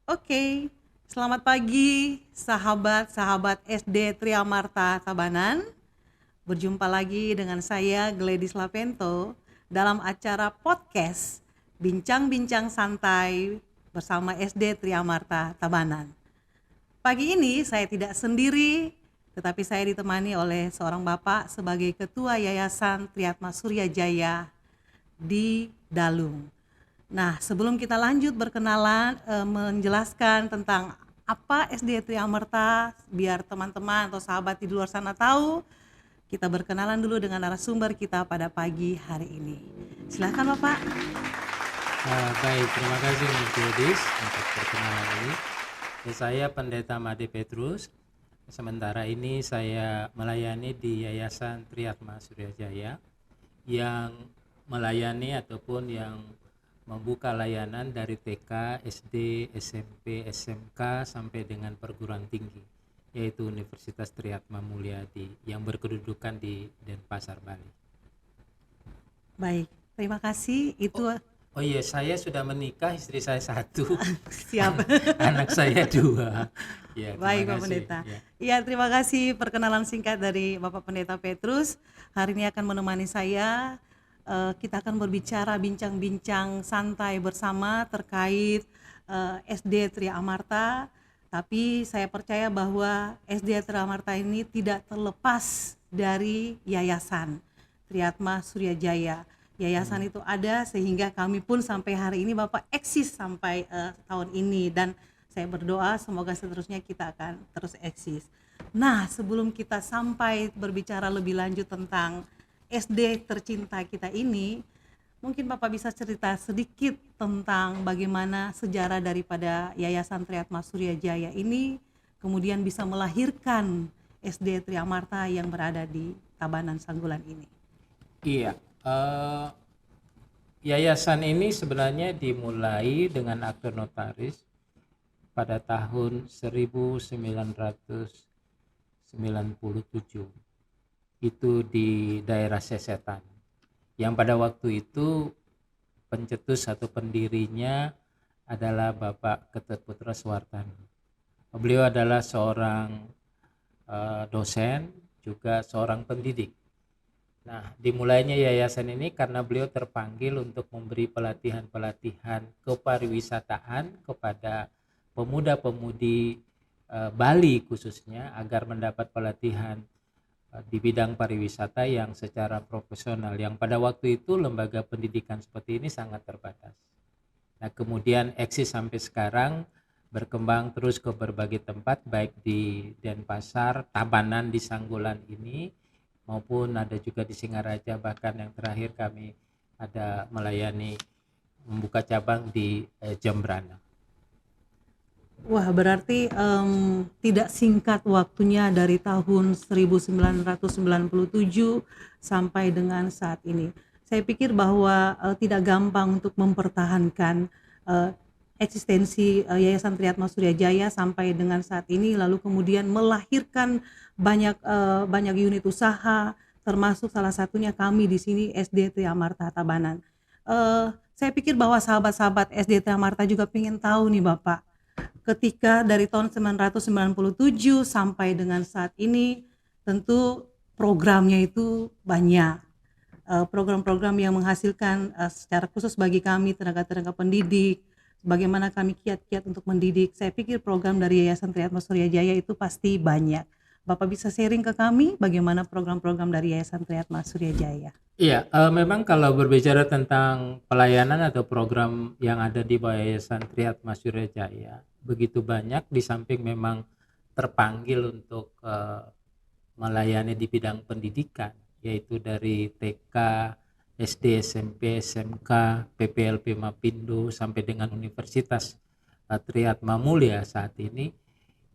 Oke, selamat pagi sahabat-sahabat SD Triamarta Tabanan. Berjumpa lagi dengan saya Gladys Lapento dalam acara podcast Bincang-Bincang Santai bersama SD Triamarta Tabanan. Pagi ini saya tidak sendiri, tetapi saya ditemani oleh seorang bapak sebagai Ketua Yayasan Triatma Surya Jaya di Dalung. Nah, sebelum kita lanjut berkenalan, menjelaskan tentang apa SD Triamerta, biar teman-teman atau sahabat di luar sana tahu, kita berkenalan dulu dengan narasumber kita pada pagi hari ini. Silakan Bapak. Baik, terima kasih Mas Yudis untuk perkenalan ini. Saya Pendeta Made Petrus. Sementara ini saya melayani di Yayasan Triatma Surya Jaya yang melayani ataupun yang membuka layanan dari TK, SD, SMP, SMK sampai dengan perguruan tinggi, yaitu Universitas Triatma Mulyadi yang berkedudukan di Denpasar, Bali. Baik, terima kasih. Oh iya, saya sudah menikah, istri saya satu, Siap. anak saya dua. Ya, Baik terima Pak kasih. Pendeta. Ya. Iya, terima kasih perkenalan singkat dari Bapak Pendeta Petrus. Hari ini akan menemani saya. Kita akan berbicara bincang-bincang santai bersama terkait SD Tri Amarta. Tapi saya percaya bahwa SD Tri Amarta ini tidak terlepas dari yayasan Triatma Surya Jaya. Yayasan itu ada sehingga kami pun sampai hari ini Bapak eksis sampai tahun ini, dan saya berdoa semoga seterusnya kita akan terus eksis. Nah, sebelum kita sampai berbicara lebih lanjut tentang SD tercinta kita ini, mungkin Bapak bisa cerita sedikit tentang bagaimana sejarah daripada Yayasan Triatma Surya Jaya ini kemudian bisa melahirkan SD Triamarta yang berada di Tabanan Sanggulan ini. Iya, yayasan ini sebenarnya dimulai dengan akte notaris pada tahun 1997. Itu di daerah Sesetan. Yang pada waktu itu pencetus atau pendirinya adalah Bapak Ketut Putra Suwartana. Beliau adalah seorang dosen, juga seorang pendidik. Nah, dimulainya yayasan ini karena beliau terpanggil untuk memberi pelatihan-pelatihan kepariwisataan kepada pemuda-pemudi Bali khususnya, agar mendapat pelatihan di bidang pariwisata yang secara profesional, yang pada waktu itu lembaga pendidikan seperti ini sangat terbatas. Nah, kemudian eksis sampai sekarang, berkembang terus ke berbagai tempat, baik di Denpasar, Tabanan di Sanggulan ini, maupun ada juga di Singaraja, bahkan yang terakhir kami ada melayani membuka cabang di Jembrana. Wah, berarti tidak singkat waktunya dari tahun 1997 sampai dengan saat ini. Saya pikir bahwa tidak gampang untuk mempertahankan eksistensi Yayasan Triatma Surya Jaya sampai dengan saat ini, lalu kemudian melahirkan banyak unit usaha, termasuk salah satunya kami di sini SD Triamarta Tabanan. Saya pikir bahwa sahabat-sahabat SD Triamarta juga ingin tahu nih Bapak, ketika dari tahun 1997 sampai dengan saat ini, tentu programnya itu banyak. Program-program yang menghasilkan secara khusus bagi kami tenaga-tenaga pendidik, bagaimana kami kiat-kiat untuk mendidik. Saya pikir program dari Yayasan Triatma Surya Jaya itu pasti banyak. Bapak bisa sharing ke kami bagaimana program-program dari Yayasan Triatma Surya Jaya? Iya, memang kalau berbicara tentang pelayanan atau program yang ada di bawah Yayasan Triatma Surya Jaya, begitu banyak, di samping memang terpanggil untuk melayani di bidang pendidikan, yaitu dari TK, SD, SMP, SMK, PPLP Mapindo sampai dengan Universitas Triatma Mulia saat ini.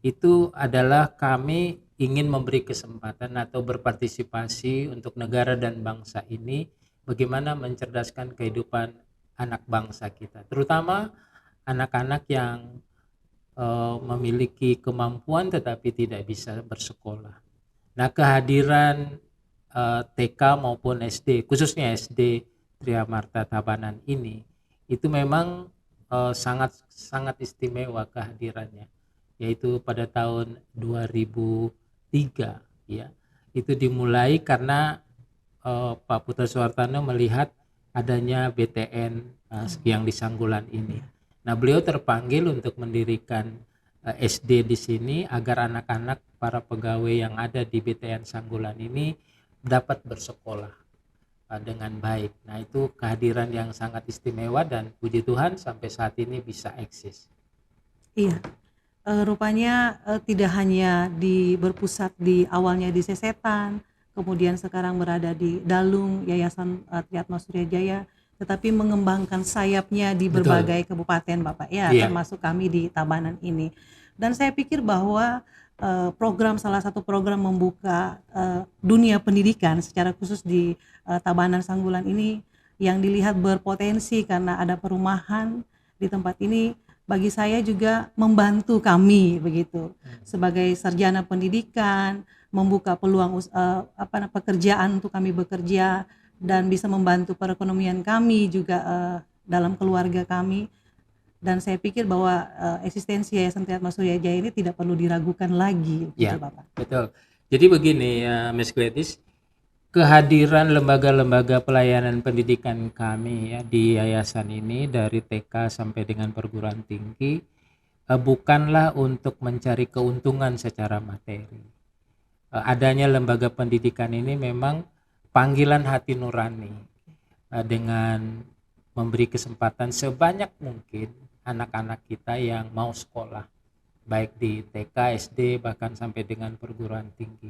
Itu adalah kami ingin memberi kesempatan atau berpartisipasi untuk negara dan bangsa ini, bagaimana mencerdaskan kehidupan anak bangsa kita, terutama anak-anak yang memiliki kemampuan tetapi tidak bisa bersekolah. Nah, kehadiran TK maupun SD, khususnya SD Triamarta Tabanan ini, itu memang sangat sangat istimewa kehadirannya, yaitu pada tahun 2003 ya. Itu dimulai karena Pak Putra Soehartono melihat adanya BTN yang di Sanggulan ini. Nah, beliau terpanggil untuk mendirikan SD di sini agar anak-anak para pegawai yang ada di BTN Sanggulan ini dapat bersekolah dengan baik. Nah, itu kehadiran yang sangat istimewa dan puji Tuhan sampai saat ini bisa eksis. Iya. Rupanya tidak hanya berpusat di awalnya di Sesetan, kemudian sekarang berada di Dalung, Yayasan Triatma Surya Jaya, tetapi mengembangkan sayapnya di Betul. berbagai kabupaten, Bapak ya, Iya. termasuk kami di Tabanan ini. Dan saya pikir bahwa salah satu program membuka dunia pendidikan secara khusus di Tabanan Sanggulan ini yang dilihat berpotensi karena ada perumahan di tempat ini, bagi saya juga membantu kami begitu sebagai sarjana pendidikan, membuka peluang pekerjaan untuk kami bekerja dan bisa membantu perekonomian kami juga dalam keluarga kami. Dan saya pikir bahwa eksistensi Yayasan Triatma Surya Jaya ini tidak perlu diragukan lagi, Ya, gitu Bapak. betul. Jadi begini ya, Miss Gladys, kehadiran lembaga-lembaga pelayanan pendidikan kami ya di yayasan ini dari TK sampai dengan perguruan tinggi bukanlah untuk mencari keuntungan secara materi. Adanya lembaga pendidikan ini memang panggilan hati nurani dengan memberi kesempatan sebanyak mungkin anak-anak kita yang mau sekolah, baik di TK, SD, bahkan sampai dengan perguruan tinggi.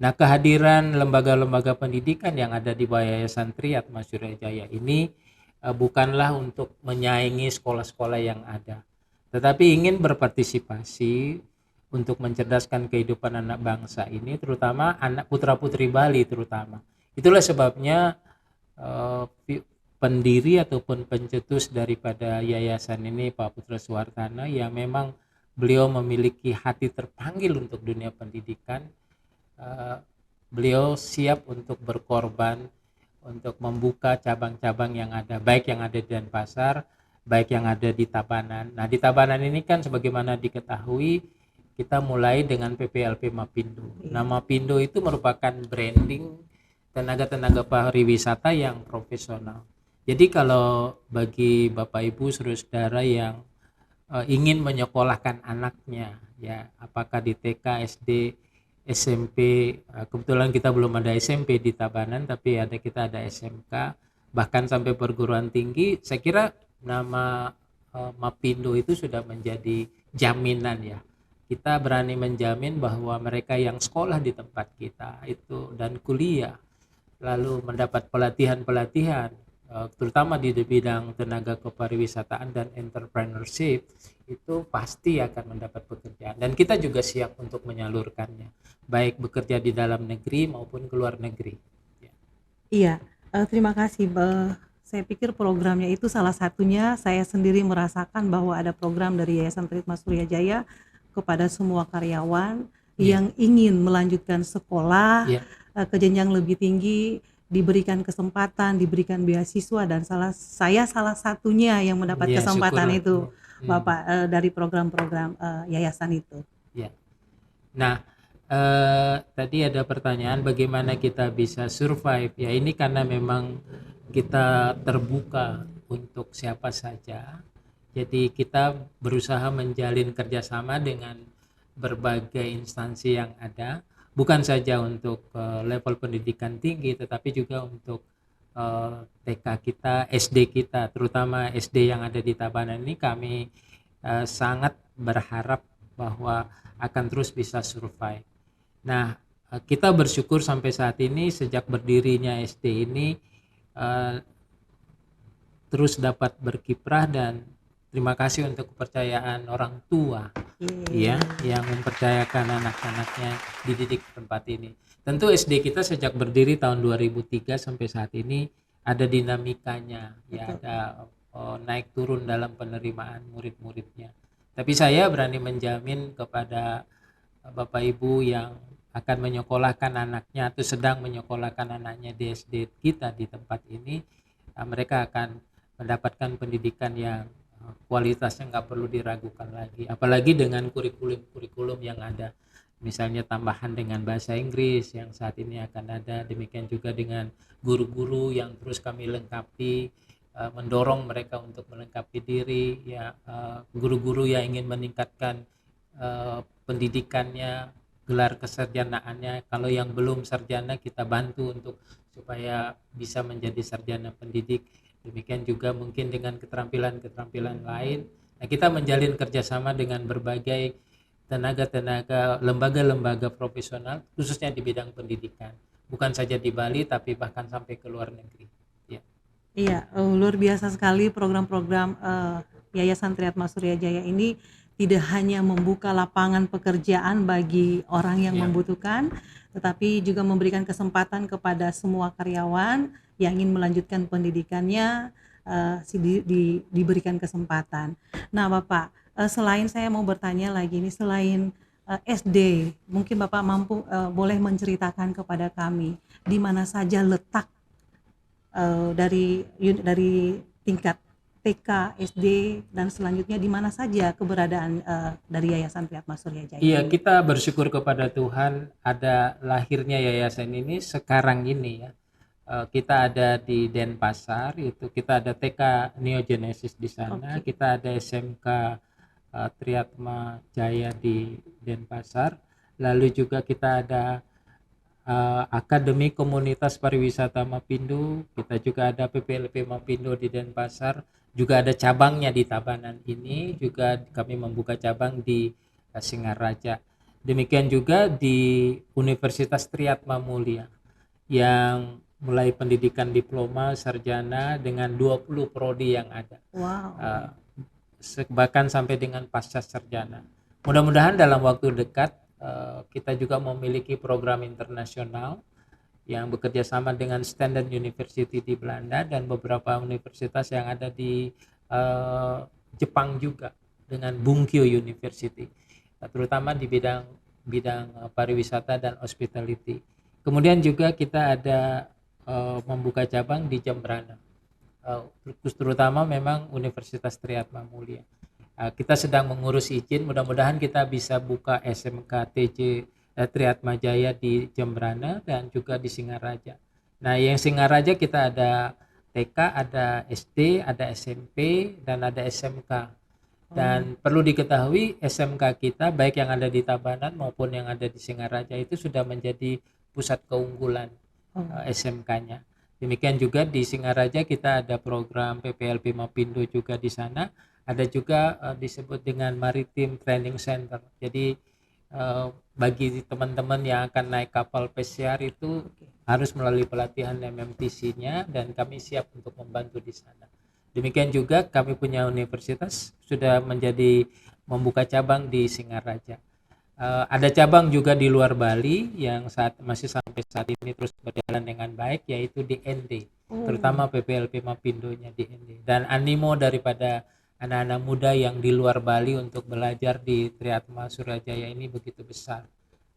Nah, kehadiran lembaga-lembaga pendidikan yang ada di bawah Yayasan Triatma Surya Jaya ini bukanlah untuk menyaingi sekolah-sekolah yang ada, tetapi ingin berpartisipasi untuk mencerdaskan kehidupan anak bangsa ini, terutama anak putra-putri Bali terutama. Itulah sebabnya pendiri ataupun pencetus daripada yayasan ini Pak Putra Soehartono yang memang beliau memiliki hati terpanggil untuk dunia pendidikan. Beliau siap untuk berkorban untuk membuka cabang-cabang yang ada, baik yang ada di Denpasar, baik yang ada di Tabanan. Nah, di Tabanan ini kan sebagaimana diketahui kita mulai dengan PPLP Mapindo. Nah, Mapindo itu merupakan branding tenaga-tenaga pariwisata yang profesional. Jadi kalau bagi Bapak Ibu saudara-saudara yang ingin menyekolahkan anaknya ya, apakah di TK, SD, SMP, kebetulan kita belum ada SMP di Tabanan, tapi kita ada SMK, bahkan sampai perguruan tinggi. Saya kira nama Mapindo itu sudah menjadi jaminan ya. Kita berani menjamin bahwa mereka yang sekolah di tempat kita itu dan kuliah lalu mendapat pelatihan-pelatihan terutama di bidang tenaga kepariwisataan dan entrepreneurship, itu pasti akan mendapat pekerjaan dan kita juga siap untuk menyalurkannya, baik bekerja di dalam negeri maupun ke luar negeri. Iya, terima kasih. Saya pikir programnya itu salah satunya, saya sendiri merasakan bahwa ada program dari Yayasan Triatma Surya Jaya kepada semua karyawan yang ingin melanjutkan sekolah ke jenjang lebih tinggi, diberikan kesempatan, diberikan beasiswa, dan saya salah satunya yang mendapat kesempatan itu, Bapak, dari program-program yayasan itu. Ya. Nah, tadi ada pertanyaan bagaimana kita bisa survive. Ya, ini karena memang kita terbuka untuk siapa saja. Jadi kita berusaha menjalin kerjasama dengan berbagai instansi yang ada. Bukan saja untuk level pendidikan tinggi, tetapi juga untuk TK kita, SD kita, terutama SD yang ada di Tabanan ini kami sangat berharap bahwa akan terus bisa survive. Nah, kita bersyukur sampai saat ini sejak berdirinya SD ini terus dapat berkiprah dan terima kasih untuk kepercayaan orang tua ya yang mempercayakan anak-anaknya dididik di tempat ini. Tentu SD kita sejak berdiri tahun 2003 sampai saat ini ada dinamikanya ya, ada naik turun dalam penerimaan murid-muridnya. Tapi saya berani menjamin kepada Bapak Ibu yang akan menyekolahkan anaknya atau sedang menyekolahkan anaknya di SD kita di tempat ini, mereka akan mendapatkan pendidikan yang kualitasnya nggak perlu diragukan lagi, apalagi dengan kurikulum yang ada, misalnya tambahan dengan bahasa Inggris yang saat ini akan ada, demikian juga dengan guru-guru yang terus kami lengkapi, mendorong mereka untuk melengkapi diri ya, guru-guru yang ingin meningkatkan pendidikannya, gelar kesarjanaannya, kalau yang belum sarjana kita bantu untuk supaya bisa menjadi sarjana pendidik. Demikian juga mungkin dengan keterampilan-keterampilan lain. Nah, kita menjalin kerjasama dengan berbagai tenaga-tenaga, lembaga-lembaga profesional, khususnya di bidang pendidikan. Bukan saja di Bali, tapi bahkan sampai ke luar negeri. Ya. Iya, luar biasa sekali program-program Yayasan Triatma Surya Jaya ini tidak hanya membuka lapangan pekerjaan bagi orang yang Ya. membutuhkan, tetapi juga memberikan kesempatan kepada semua karyawan yang ingin melanjutkan pendidikannya, diberikan kesempatan. Nah, Bapak, selain saya mau bertanya lagi ini, selain SD, mungkin Bapak mampu boleh menceritakan kepada kami di mana saja letak dari tingkat TK, SD, dan selanjutnya di mana saja keberadaan dari Yayasan Triatma Surya Jaya Iya, ini? kita bersyukur kepada Tuhan ada lahirnya yayasan ini sekarang ini ya. Kita ada di Denpasar, itu kita ada TK Neogenesis di sana, Oke. kita ada SMK Triatma Jaya di Denpasar, lalu juga kita ada Akademi Komunitas Pariwisata Mapindo, kita juga ada PPLP Mapindo di Denpasar, juga ada cabangnya di Tabanan ini, juga kami membuka cabang di Singaraja. Demikian juga di Universitas Triatma Mulia yang mulai pendidikan diploma, sarjana dengan 20 prodi yang ada. Wow. Bahkan sampai dengan pasca sarjana. Mudah-mudahan dalam waktu dekat kita juga memiliki program internasional yang bekerja sama dengan Standard University di Belanda dan beberapa universitas yang ada di Jepang juga dengan Bunkyo University, terutama di bidang pariwisata dan hospitality. Kemudian juga kita ada membuka cabang di Jembrana, terutama memang Universitas Triatma Mulia. Kita sedang mengurus izin, mudah-mudahan kita bisa buka SMK TJ Triatma Jaya di Jembrana dan juga di Singaraja. Nah, yang Singaraja kita ada TK, ada SD, ada SMP, dan ada SMK. Dan perlu diketahui SMK kita baik yang ada di Tabanan maupun yang ada di Singaraja itu sudah menjadi pusat keunggulan SMK-nya. Demikian juga di Singaraja kita ada program PPLP Mapindo juga di sana. Ada juga disebut dengan Maritime Training Center. Jadi bagi teman-teman yang akan naik kapal pesiar itu harus melalui pelatihan MMTC-nya dan kami siap untuk membantu di sana. Demikian juga kami punya universitas sudah membuka cabang di Singaraja. Ada cabang juga di luar Bali yang masih sampai saat ini terus berjalan dengan baik, yaitu di ND, terutama PPLP Mapindonya di ND. Dan animo daripada anak-anak muda yang di luar Bali untuk belajar di Triatma Surajaya ini begitu besar.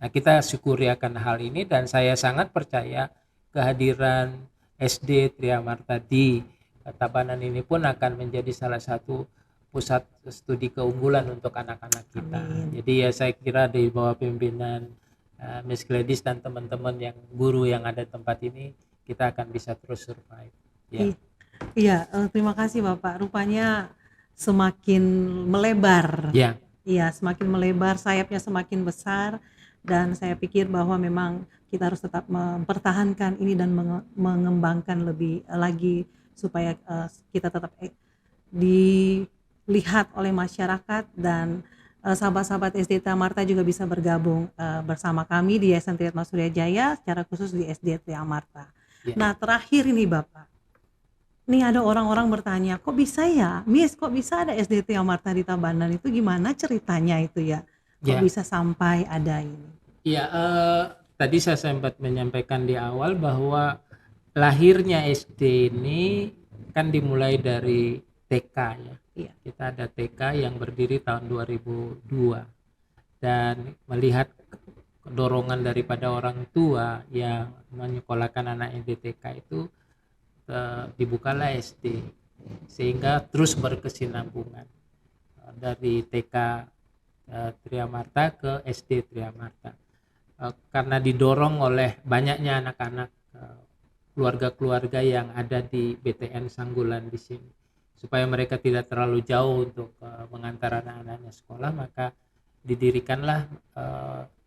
Nah, kita syukuri akan hal ini dan saya sangat percaya kehadiran SD Triamarta di Tabanan ini pun akan menjadi salah satu pusat studi keunggulan untuk anak-anak kita. Amin. Jadi ya saya kira di bawah pimpinan Miss Gladys dan teman-teman yang guru yang ada di tempat ini, kita akan bisa terus survive. Ya. Iya, terima kasih Bapak. Rupanya semakin melebar. Ya. Iya, semakin melebar, sayapnya semakin besar, dan saya pikir bahwa memang kita harus tetap mempertahankan ini dan mengembangkan lebih lagi supaya kita tetap dilihat oleh masyarakat dan sahabat-sahabat SD Triamarta juga bisa bergabung bersama kami di Yayasan Triatma Surya Jaya, secara khusus di SD Triamarta. Ya. Nah, terakhir ini Bapak, nih ada orang-orang bertanya, kok bisa ya, Miss, kok bisa ada SD Triamarta di Tabanan, itu gimana ceritanya itu ya? Kok Ya. bisa sampai ada ini? Iya, tadi saya sempat menyampaikan di awal bahwa lahirnya SD ini kan dimulai dari TK ya. Iya. Kita ada TK yang berdiri tahun 2002 dan melihat dorongan daripada orang tua yang menyekolahkan anak di TK itu dibukalah SD. sehingga terus berkesinambungan dari TK Triamarta ke SD Triamarta. Karena didorong oleh banyaknya anak-anak keluarga-keluarga yang ada di BTN Sanggulan di sini, supaya mereka tidak terlalu jauh untuk mengantar anak-anaknya sekolah, maka didirikanlah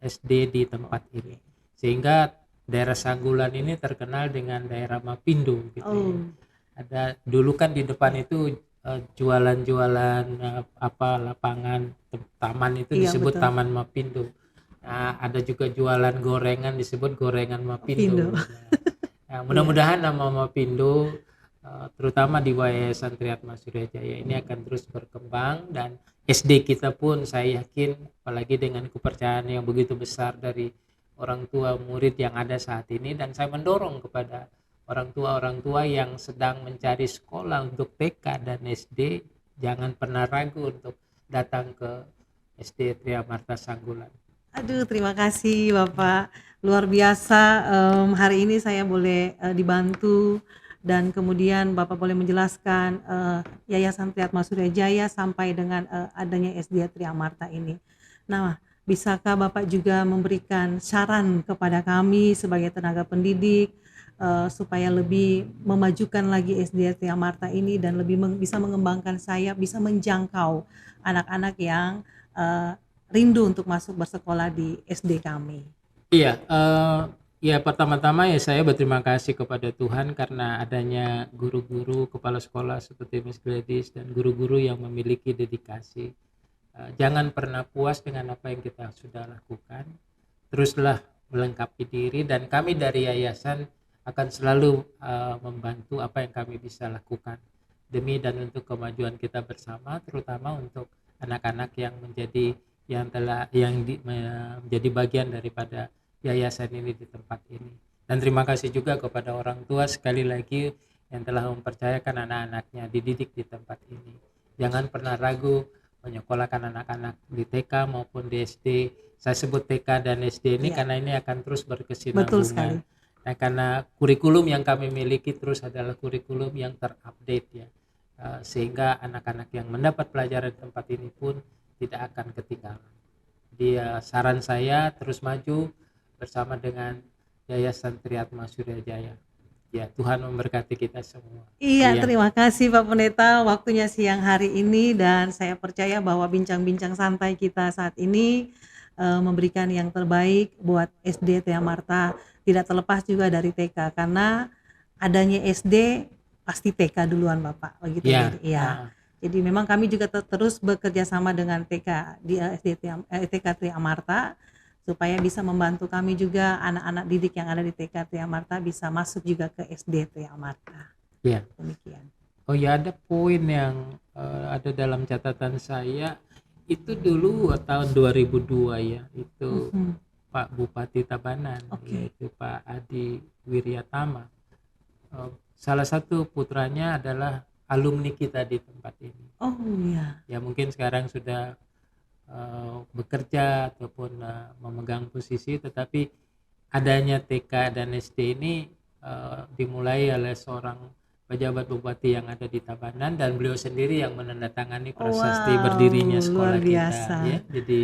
SD di tempat ini, sehingga daerah Sanggulan ini terkenal dengan daerah Mapindo gitu ya. Oh, Ada dulu kan di depan itu jualan-jualan lapangan taman itu iya disebut betul. Taman Mapindo. Nah, ada juga jualan gorengan disebut gorengan Pindo. Mapindo. Nah, mudah-mudahan nama Mapindo terutama di Yayasan Triatma Suryajaya ini akan terus berkembang, dan SD kita pun saya yakin, apalagi dengan kepercayaan yang begitu besar dari orang tua murid yang ada saat ini, dan saya mendorong kepada orang tua yang sedang mencari sekolah untuk TK dan SD, jangan pernah ragu untuk datang ke SD Triamarta Sanggulan. Aduh, terima kasih Bapak. Luar biasa, hari ini saya boleh dibantu, dan kemudian Bapak boleh menjelaskan Yayasan Triatma Suryajaya sampai dengan adanya SD Triamarta ini. Nah, bisakah Bapak juga memberikan saran kepada kami sebagai tenaga pendidik supaya lebih memajukan lagi SD Triamarta ini dan lebih bisa mengembangkan sayap, bisa menjangkau anak-anak yang rindu untuk masuk bersekolah di SD kami. Iya, ya pertama-tama ya saya berterima kasih kepada Tuhan karena adanya guru-guru kepala sekolah seperti Miss Gladys dan guru-guru yang memiliki dedikasi. Jangan pernah puas dengan apa yang kita sudah lakukan, teruslah melengkapi diri, dan kami dari yayasan akan selalu membantu apa yang kami bisa lakukan demi dan untuk kemajuan kita bersama, terutama untuk anak-anak yang menjadi menjadi bagian daripada yayasan ini di tempat ini. Dan terima kasih juga kepada orang tua sekali lagi yang telah mempercayakan anak-anaknya dididik di tempat ini. Jangan pernah ragu menyekolahkan anak-anak di TK maupun di SD. Saya sebut TK dan SD ini Iya. karena ini akan terus Betul sekali. berkesinambungan. Nah, karena kurikulum yang kami miliki terus adalah kurikulum yang terupdate ya. Sehingga anak-anak yang mendapat pelajaran di tempat ini pun tidak akan ketinggalan. Dia saran saya terus maju bersama dengan Yayasan Triatma Suryajaya. Ya, Tuhan memberkati kita semua. Iya, Iya. terima kasih Pak Pendeta waktunya siang hari ini, dan saya percaya bahwa bincang-bincang santai kita saat ini memberikan yang terbaik buat SD Triamarta, tidak terlepas juga dari TK, karena adanya SD pasti TK duluan Bapak, begitu Ya. iya. Jadi memang kami juga terus bekerja sama dengan TK di TK Triamarta supaya bisa membantu kami juga anak-anak didik yang ada di TK Triamarta bisa masuk juga ke SD Triamarta. Ya. Demikian. Oh ya, ada poin yang ada dalam catatan saya itu dulu tahun 2002 ya, itu Pak Bupati Tabanan, yaitu Pak Adi Wiryatama. Salah satu putranya adalah alumni kita di tempat ini. Oh iya. Ya mungkin sekarang sudah bekerja ataupun memegang posisi, tetapi adanya TK dan SD ini dimulai oleh seorang pejabat bupati yang ada di Tabanan, dan beliau sendiri yang menandatangani prasasti berdirinya sekolah luar biasa. kita ya. Jadi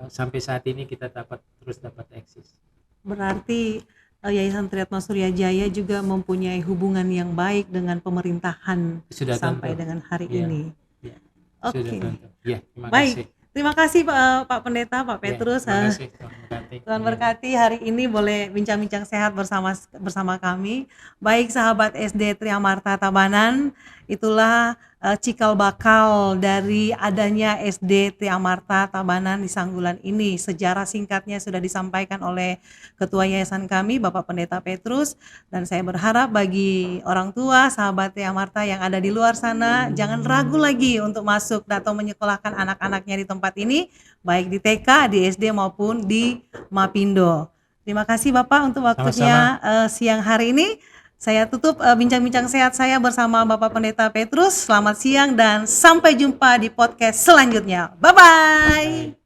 sampai saat ini kita terus dapat eksis. Berarti Yayasan Triatma Suryajaya juga mempunyai hubungan yang baik dengan pemerintahan Sudah sampai tentu. dengan hari Ya. ini. Ya. Oke. Sudah tentu. Ya, terima Baik. kasih. Terima kasih Pak Pendeta, Pak Petrus. Terima kasih, Tuhan berkati. Tuhan berkati, hari ini boleh bincang-bincang sehat bersama kami. Baik sahabat SD Triamarta Tabanan, itulah cikal bakal dari adanya SD Triamarta Tabanan di Sanggulan ini. Sejarah singkatnya sudah disampaikan oleh Ketua Yayasan kami, Bapak Pendeta Petrus, dan saya berharap bagi orang tua, sahabat Triamarta yang ada di luar sana, jangan ragu lagi untuk masuk atau menyekolahkan anak-anaknya di tempat ini, baik di TK, di SD maupun di Mapindo. Terima kasih Bapak untuk waktunya siang hari ini. Saya tutup bincang-bincang sehat saya bersama Bapak Pendeta Petrus. Selamat siang dan sampai jumpa di podcast selanjutnya. Bye-bye.